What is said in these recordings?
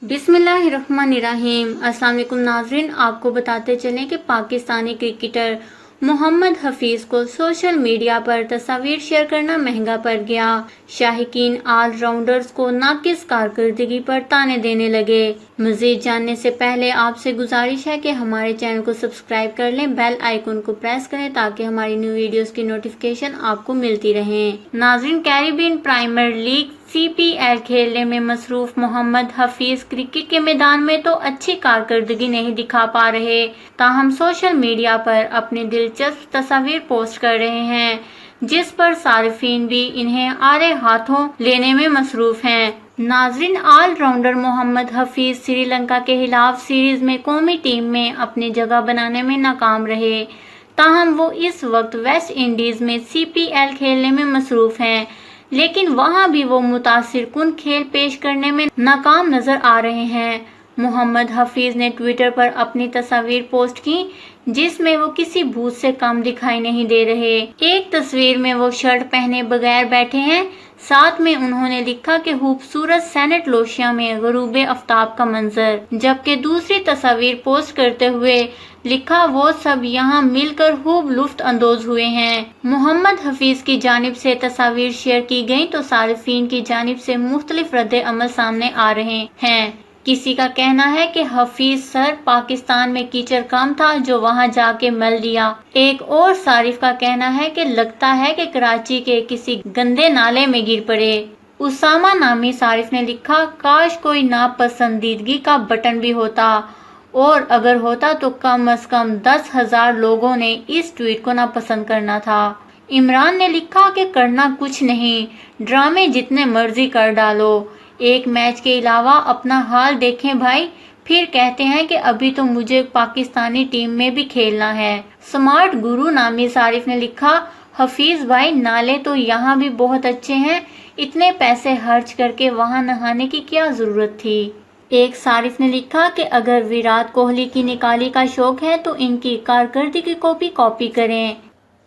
बिस्मिल्लाहिर्रहमानिर्रहीम। अस्सलाम वालेकुम नाज़रीन, आपको बताते चलें कि पाकिस्तानी क्रिकेटर मोहम्मद हफीज को सोशल मीडिया पर तस्वीर शेयर करना महंगा पड़ गया। शाहीकीन ऑलराउंडर्स को नाकिस कारकर्दगी पर ताने देने लगे। मजीद जानने से पहले आपसे गुजारिश है कि हमारे चैनल को सब्सक्राइब कर लें, बेल आइकन को प्रेस करें ताकि हमारी न्यू वीडियोस की नोटिफिकेशन आपको मिलती रहे। नाज़रीन, कैरिबियन प्रीमियर लीग CPL खेलने में मसरूफ मोहम्मद हफीज क्रिकेट के मैदान में तो अच्छी कारकर्दगी नहीं दिखा पा रहे, ताहम सोशल मीडिया पर अपनी दिलचस्प तस्वीर पोस्ट कर रहे हैं, जिस पर सारिफीन भी इन्हें आरे हाथों लेने में मसरूफ हैं। नाज़रीन, ऑलराउंडर मोहम्मद हफीज श्रीलंका के खिलाफ सीरीज में कौमी टीम में अपनी जगह बनाने में नाकाम रहे, ताहम वो इस वक्त वेस्ट इंडीज में CPL खेलने में मसरूफ हैं, लेकिन वहां भी वो मुतासिर कुन खेल पेश करने में नाकाम नजर आ रहे हैं। मोहम्मद हफीज ने ट्विटर पर अपनी तस्वीर पोस्ट की, जिसमें वो किसी भूत से कम दिखाई नहीं दे रहे। एक तस्वीर में वो शर्ट पहने बगैर बैठे हैं, साथ में उन्होंने लिखा कि खूबसूरत सेनेट लोशिया में गरूब आफ्ताब का मंजर, जबकि दूसरी तस्वीर पोस्ट करते हुए लिखा वो सब यहाँ मिलकर खूब लुफ्त अंदोज हुए हैं। मोहम्मद हफीज की जानिब से तस्वीर शेयर की गई तो सारिफीन की जानिब से मुख्तलिफ रद्द अमल सामने आ रहे हैं। किसी का कहना है कि हफीज सर पाकिस्तान में कीचड़ कम था जो वहां जाके मल लिया। एक और सारिफ का कहना है कि लगता है कि कराची के किसी गंदे नाले में गिर पड़े। उसामा नामी सारिफ ने लिखा, काश कोई नापसंदीदगी का बटन भी होता, और अगर होता तो कम से कम 10,000 लोगों ने इस ट्वीट को नापसंद करना था। इमरान ने लिखा कि करना कुछ नहीं, ड्रामे जितने मर्जी कर डालो, एक मैच के अलावा अपना हाल देखें भाई, फिर कहते हैं कि अभी तो मुझे पाकिस्तानी टीम में भी खेलना है। स्मार्ट गुरु नामी सारिफ ने लिखा, हफीज भाई नाले तो यहाँ भी बहुत अच्छे हैं, इतने पैसे खर्च करके वहाँ नहाने की क्या जरूरत थी। एक सारिफ ने लिखा कि अगर विराट कोहली की निकाली का शौक है तो इनकी कारकर्दगी को भी कॉपी करें।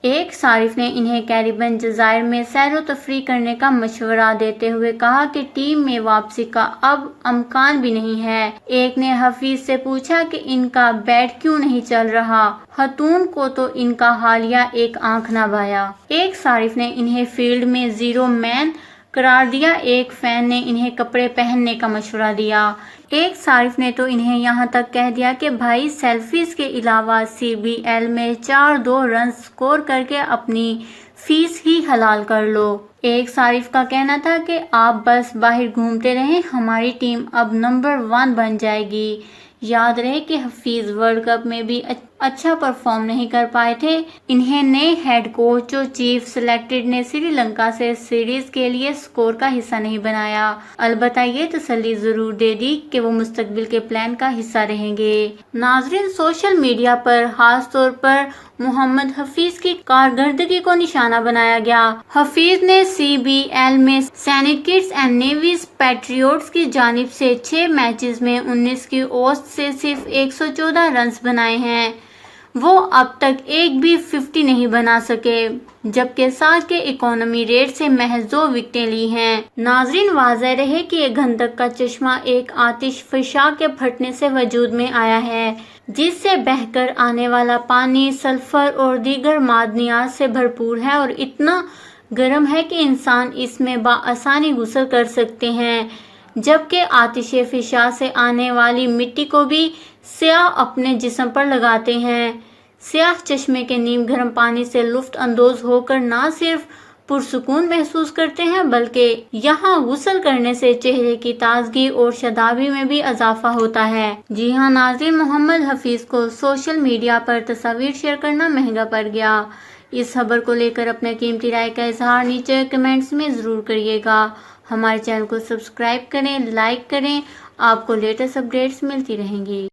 एक सारिफ ने इन्हें कैरिबियन जज़ायर में सैर व तफरी करने का मशवरा देते हुए कहा कि टीम में वापसी का अब अमकान भी नहीं है। एक ने हफीज से पूछा कि इनका बैट क्यों नहीं चल रहा, खतून को तो इनका हालिया एक आंख ना भाया। एक सारिफ ने इन्हें फील्ड में जीरो मैन करार दिया। एक फैन ने इन्हें कपड़े पहनने का मशवरा दिया। एक सारिफ ने तो इन्हें यहाँ तक कह दिया कि भाई सेल्फीज के अलावा CBL में 4-2 रन स्कोर करके अपनी फीस ही हलाल कर लो। एक सारिफ का कहना था कि आप बस बाहर घूमते रहें, हमारी टीम अब नंबर 1 बन जाएगी। याद रहे कि हफीज वर्ल्ड कप में भी अच्छा परफॉर्म नहीं कर पाए थे। इन्हें नए हेड कोच और चीफ सिलेक्टेड ने श्रीलंका से सीरीज के लिए स्कोर का हिस्सा नहीं बनाया। अलबत्ता ये तसल्ली जरूर दे दी कि वो मुस्तकबिल के प्लान का हिस्सा रहेंगे। नाजरीन, सोशल मीडिया पर खास तौर पर मोहम्मद हफीज की कारकर्दगी को निशाना बनाया गया। हफीज ने CBL में सैनिक किड्स एंड नेवीज पैट्रियोट्स की जानिब से 6 मैचेस में 19 की औसत से सिर्फ 114 रन बनाए हैं। वो अब तक एक भी 50 नहीं बना सके, जबकि 7 के इकोनॉमी रेट से महज 2 विकेटें ली हैं। नाजरीन, वाज़ेह रहे कि ये गंधक का चश्मा एक आतिश फिशा के फटने से वजूद में आया है, जिससे बहकर आने वाला पानी सल्फर और दीगर मादनियात से भरपूर है और इतना गर्म है कि इंसान इसमें बाआसानी गुस्ल कर सकते हैं, जबकि आतिश फिशा से आने वाली मिट्टी को भी स्याह अपने जिस्म पर लगाते हैं। स्याह चश्मे के नीम गर्म पानी से लुफ्त अंदोज होकर ना सिर्फ पुरसुकून महसूस करते हैं, बल्कि यहाँ गुस्ल करने से चेहरे की ताजगी और शदाबी में भी इजाफा होता है। जी हाँ नाज़रीन, मोहम्मद हफीज को सोशल मीडिया पर तस्वीर शेयर करना महंगा पड़ गया। इस खबर को लेकर अपने कीमती राय का इजहार नीचे कमेंट्स में ज़रूर करिएगा। हमारे चैनल को सब्सक्राइब करें, लाइक करें, आपको लेटेस्ट अपडेट्स मिलती रहेंगी।